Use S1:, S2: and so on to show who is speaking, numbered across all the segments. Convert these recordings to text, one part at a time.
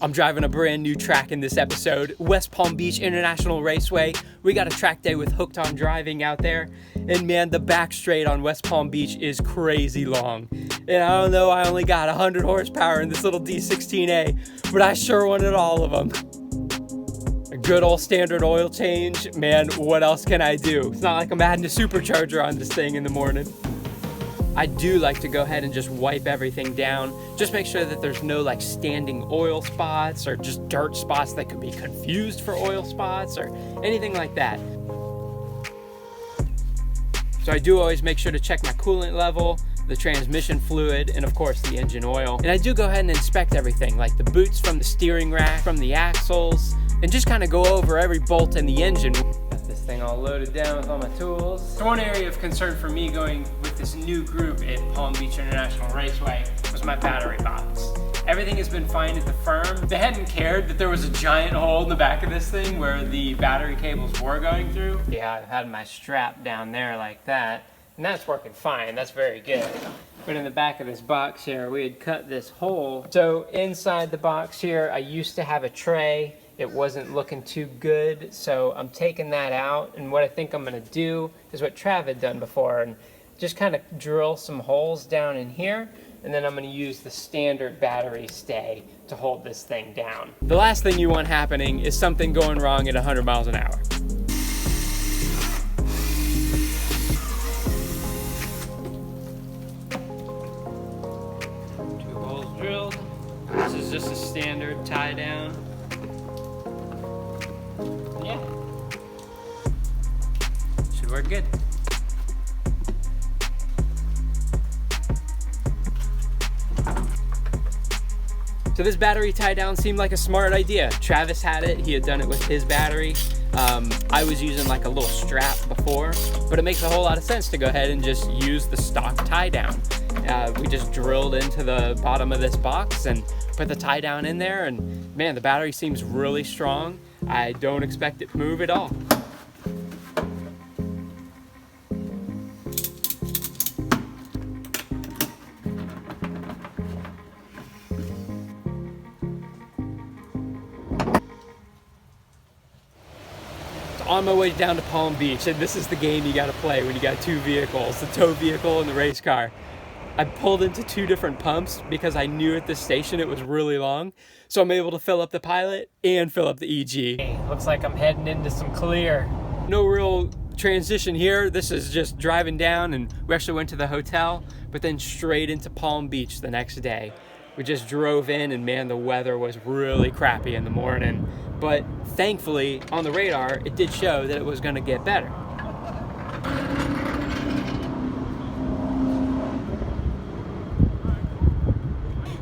S1: I'm driving a brand new track in this episode, West Palm Beach International Raceway. We got a track day with Hooked on Driving out there. And man, the back straight on West Palm Beach is crazy long. And I don't know, I only got 100 horsepower in this little D16A, but I sure wanted all of them. A good old standard oil change, man, what else can I do? It's not like I'm adding a supercharger on this thing in the morning. I do like to go ahead and just wipe everything down. Just make sure that there's no like standing oil spots or just dirt spots that could be confused for oil spots or anything like that. So I do always make sure to check my coolant level, the transmission fluid, and of course the engine oil. And I do go ahead and inspect everything, like the boots from the steering rack, from the axles, and just kind of go over every bolt in the engine. Got this thing all loaded down with all my tools. So one area of concern for me going with this new group at Palm Beach International Raceway was my battery box. Everything has been fine at the firm. They hadn't cared that there was a giant hole in the back of this thing where the battery cables were going through. Yeah, I've had my strap down there like that, and that's working fine. That's very good. But in the back of this box here, we had cut this hole. So inside the box here, I used to have a tray. It wasn't looking too good, so I'm taking that out. And what I think I'm gonna do is what Trav had done before, and just kind of drill some holes down in here, and then I'm gonna use the standard battery stay to hold this thing down. The last thing you want happening is something going wrong at 100 miles an hour. Two holes drilled. This is just a standard tie down. Yeah, should work good. So this battery tie down seemed like a smart idea. Travis had it, he had done it with his battery. I was using like a little strap before, but it makes a whole lot of sense to go ahead and just use the stock tie down. We just drilled into the bottom of this box and put the tie down in there, and man, the battery seems really strong. I don't expect it to move at all. On my way down to Palm Beach, and this is the game you gotta play when you got two vehicles, the tow vehicle and the race car. I pulled into two different pumps because I knew at this station it was really long, so I'm able to fill up the Pilot and fill up the EG. Hey, looks like I'm heading into some clear. No real transition here. This is just driving down, and we actually went to the hotel, but then straight into Palm Beach the next day. We just drove in, and man, the weather was really crappy in the morning. But thankfully, on the radar, it did show that it was gonna get better.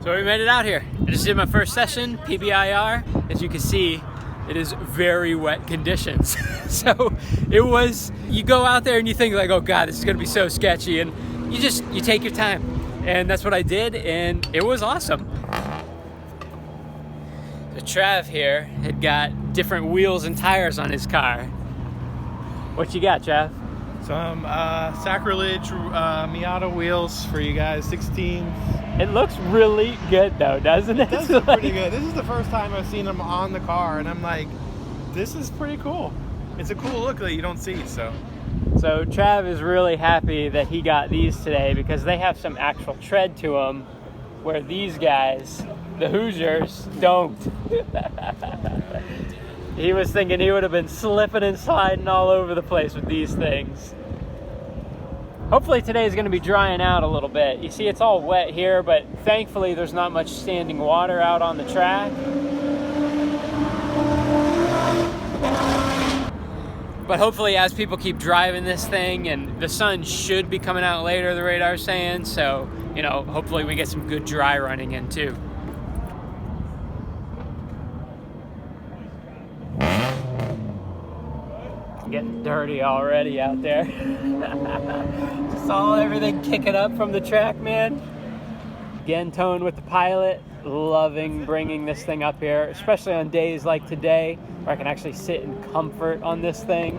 S1: So we made it out here. I just did my first session, PBIR. As you can see, it is very wet conditions. So it was, you go out there and you think like, oh God, this is gonna be so sketchy, and you take your time. And that's what I did, and it was awesome. So Trav here had got different wheels and tires on his car. What you got, Trav?
S2: Some Sacrilege Miata wheels for you guys, 16.
S1: It looks really good though, doesn't it?
S2: It does look pretty good. This is the first time I've seen them on the car, and I'm like, this is pretty cool. It's a cool look that you don't see, so.
S1: So Trav is really happy that he got these today because they have some actual tread to them, where these guys, the Hoosiers, don't. He was thinking he would have been slipping and sliding all over the place with these things. Hopefully today is going to be drying out a little bit. You see it's all wet here, but thankfully there's not much standing water out on the track. But hopefully as people keep driving this thing, and the sun should be coming out later, the radar's saying, so, you know, hopefully we get some good dry running in too. Getting dirty already out there. Saw everything kicking up from the track, man. Again, towing with the Pilot. Loving bringing this thing up here, especially on days like today, where I can actually sit in comfort on this thing.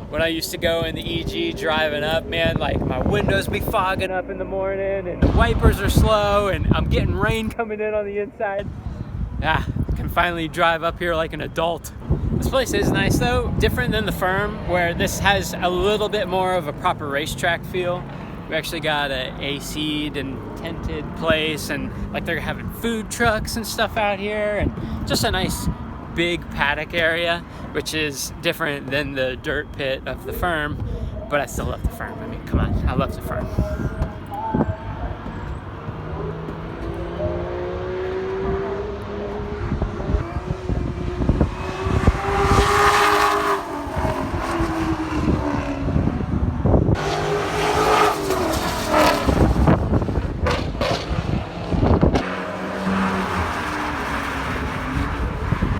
S1: When I used to go in the EG driving up, man, like my windows be fogging up in the morning and the wipers are slow and I'm getting rain coming in on the inside. can finally drive up here like an adult. This place is nice though, different than the Firm, where this has a little bit more of a proper racetrack feel. We actually got a AC'd and tented place, and like they're having food trucks and stuff out here, and just a nice big paddock area, which is different than the dirt pit of the Firm, but I still love the Firm. I mean, come on, I love the Firm.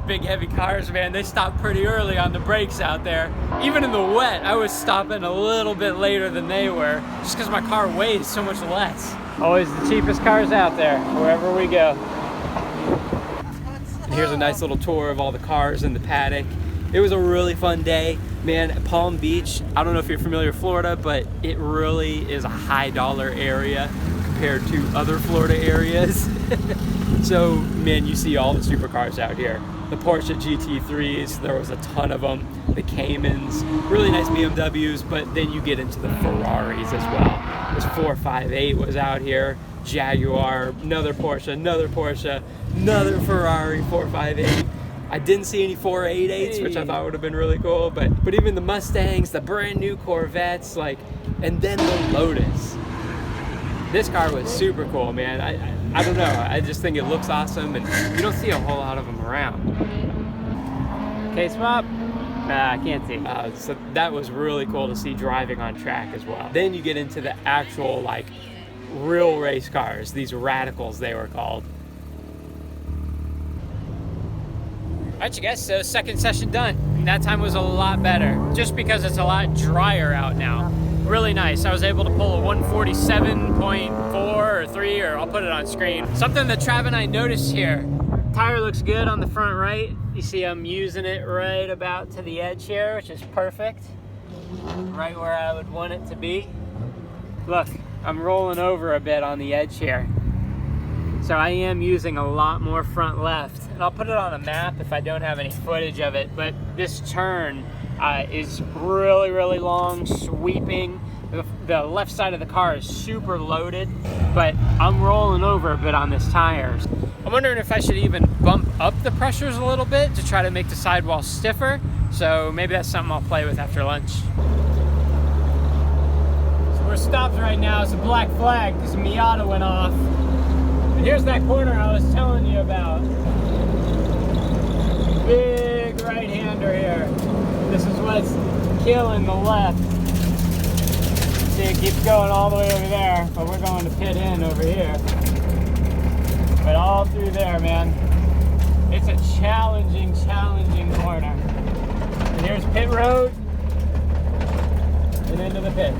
S1: Big heavy cars, man, they stop pretty early on the brakes out there. Even in the wet, I was stopping a little bit later than they were, just because my car weighs so much less. Always the cheapest cars out there, wherever we go. And here's a nice little tour of all the cars in the paddock. It was a really fun day. Man, Palm Beach, I don't know if you're familiar with Florida, but it really is a high dollar area compared to other Florida areas. So, man, you see all the supercars out here. The Porsche GT3s, there was a ton of them. The Caymans, really nice BMWs, but then you get into the Ferraris as well. This 458 was out here, Jaguar, another Porsche, another Ferrari 458. I didn't see any 488s, which I thought would have been really cool, but even the Mustangs, the brand new Corvettes, like, and then the Lotus. This car was super cool, man. I don't know, I just think it looks awesome, and you don't see a whole lot of them around. Case swap? Nah, I can't see. So that was really cool to see driving on track as well. Then you get into the actual, like, real race cars, these radicals they were called. All right, you guys, so second session done. And that time was a lot better, just because it's a lot drier out now. Really nice. I was able to pull a 147.4 or 3, or I'll put it on screen. Something that Trav and I noticed here. Tire looks good on the front right. You see I'm using it right about to the edge here, which is perfect. Right where I would want it to be. Look, I'm rolling over a bit on the edge here. So I am using a lot more front left. And I'll put it on a map if I don't have any footage of it, but this turn is really, really long, sweeping. The left side of the car is super loaded, but I'm rolling over a bit on this tire. I'm wondering if I should even bump up the pressures a little bit to try to make the sidewall stiffer. So maybe that's something I'll play with after lunch. So we're stopped right now. It's a black flag because the Miata went off. And here's that corner I was telling you about. Big right-hander here. This is what's killing the left. See, it keeps going all the way over there, but we're going to pit in over here. But all through there, man. It's a challenging corner. And here's pit road and into the pits.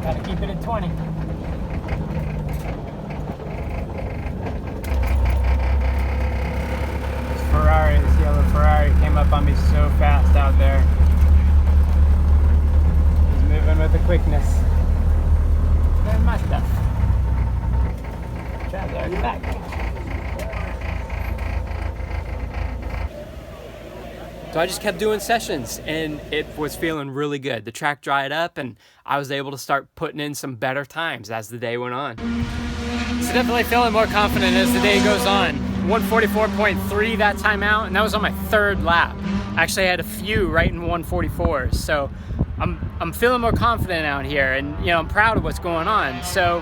S1: Gotta keep it at 20. Ferrari, this yellow Ferrari came up on me so fast out there. He's moving with the quickness. There's my stuff. Trav's already back. So I just kept doing sessions, and it was feeling really good. The track dried up, and I was able to start putting in some better times as the day went on. So definitely feeling more confident as the day goes on. 144.3 that time out, and that was on my third lap. Actually, I had a few right in 144s, so I'm feeling more confident out here, and you know, I'm proud of what's going on. So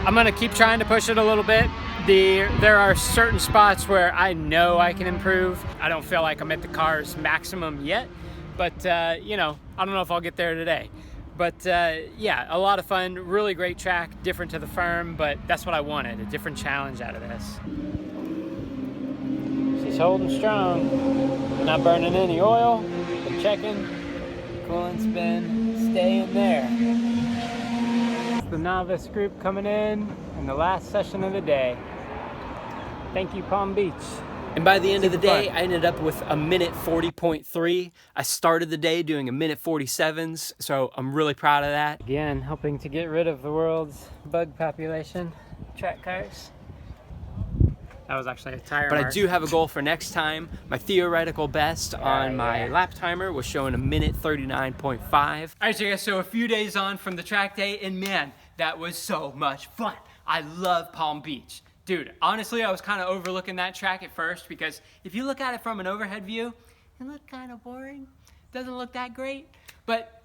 S1: I'm gonna keep trying to push it a little bit. There are certain spots where I know I can improve. I don't feel like I'm at the car's maximum yet, but you know, I don't know if I'll get there today. But yeah, a lot of fun, really great track, different to the Firm, but that's what I wanted, a different challenge out of this. She's holding strong, not burning any oil, but checking, coolant's been staying there. It's the novice group coming in the last session of the day. Thank you, Palm Beach. And by the end of the day, I ended up with a minute 40.3. I started the day doing a minute 47s, so I'm really proud of that. Again, helping to get rid of the world's bug population, track cars. That was actually a tire mark. But I do have a goal for next time. My theoretical best on my lap timer was showing 1:39.5. All right, so guys, so a few days on from the track day, and man, that was so much fun. I love Palm Beach. Dude, honestly, I was kind of overlooking that track at first because if you look at it from an overhead view, it looked kind of boring. Doesn't look that great. But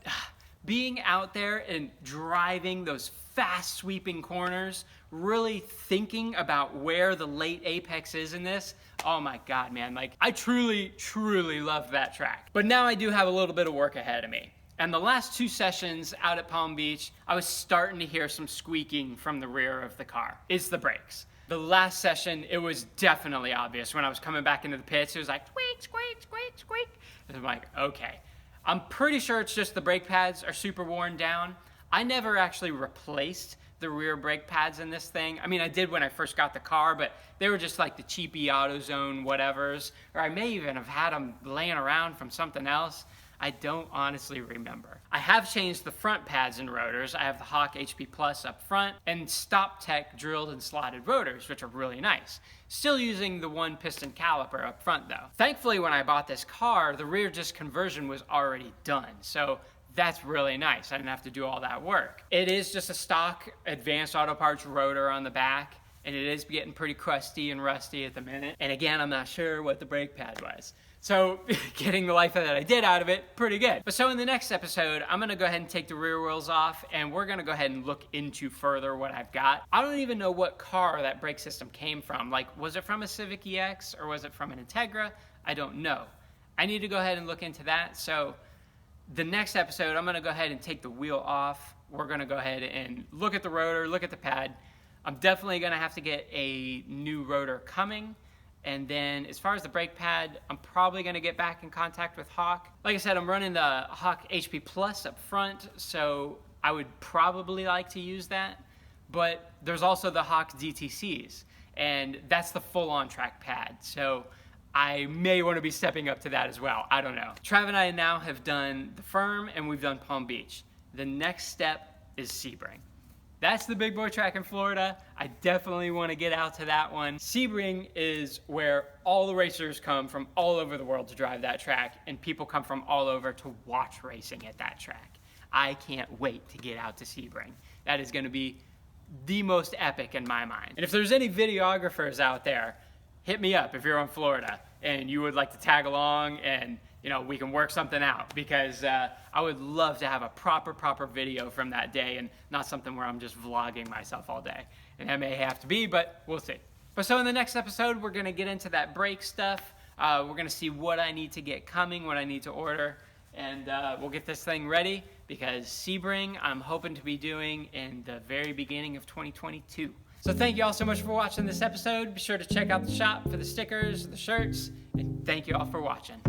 S1: being out there and driving those fast sweeping corners, really thinking about where the late apex is in this, oh my God, man, like I truly, truly love that track. But now I do have a little bit of work ahead of me. And the last 2 sessions out at Palm Beach, I was starting to hear some squeaking from the rear of the car. It's the brakes. The last session, it was definitely obvious. When I was coming back into the pits, it was like, squeak, squeak, squeak, squeak. And I'm like, okay. I'm pretty sure it's just the brake pads are super worn down. I never actually replaced the rear brake pads in this thing. I mean, I did when I first got the car, but they were just like the cheapy AutoZone whatevers. Or I may even have had them laying around from something else. I don't honestly remember. I have changed the front pads and rotors. I have the Hawk HP Plus up front and Stop Tech drilled and slotted rotors, which are really nice. Still using the 1 piston caliper up front though. Thankfully, when I bought this car, the rear disc conversion was already done. So that's really nice. I didn't have to do all that work. It is just a stock Advanced Auto Parts rotor on the back, and it is getting pretty crusty and rusty at the minute. And again, I'm not sure what the brake pad was. So getting the life that I did out of it, pretty good. But so in the next episode, I'm gonna go ahead and take the rear wheels off and we're gonna go ahead and look into further what I've got. I don't even know what car that brake system came from. Like, was it from a Civic EX or was it from an Integra? I don't know. I need to go ahead and look into that. So the next episode, I'm gonna go ahead and take the wheel off. We're gonna go ahead and look at the rotor, look at the pad. I'm definitely gonna have to get a new rotor coming. And then as far as the brake pad, I'm probably gonna get back in contact with Hawk. Like I said, I'm running the Hawk HP Plus up front, so I would probably like to use that. But there's also the Hawk DTCs, and that's the full on-track pad. So I may wanna be stepping up to that as well, I don't know. Trav and I now have done the Firm and we've done Palm Beach. The next step is Sebring. That's the big boy track in Florida. I definitely want to get out to that one. Sebring is where all the racers come from all over the world to drive that track, and people come from all over to watch racing at that track. I can't wait to get out to Sebring. That is going to be the most epic in my mind. And if there's any videographers out there, hit me up if you're in Florida and you would like to tag along and we can work something out, because I would love to have a proper video from that day and not something where I'm just vlogging myself all day. And that may have to be, but we'll see. But so in the next episode, we're gonna get into that brake stuff. We're gonna see what I need to get coming, what I need to order, and we'll get this thing ready, because Sebring I'm hoping to be doing in the very beginning of 2022. So thank you all so much for watching this episode. Be sure to check out the shop for the stickers, the shirts, and thank you all for watching.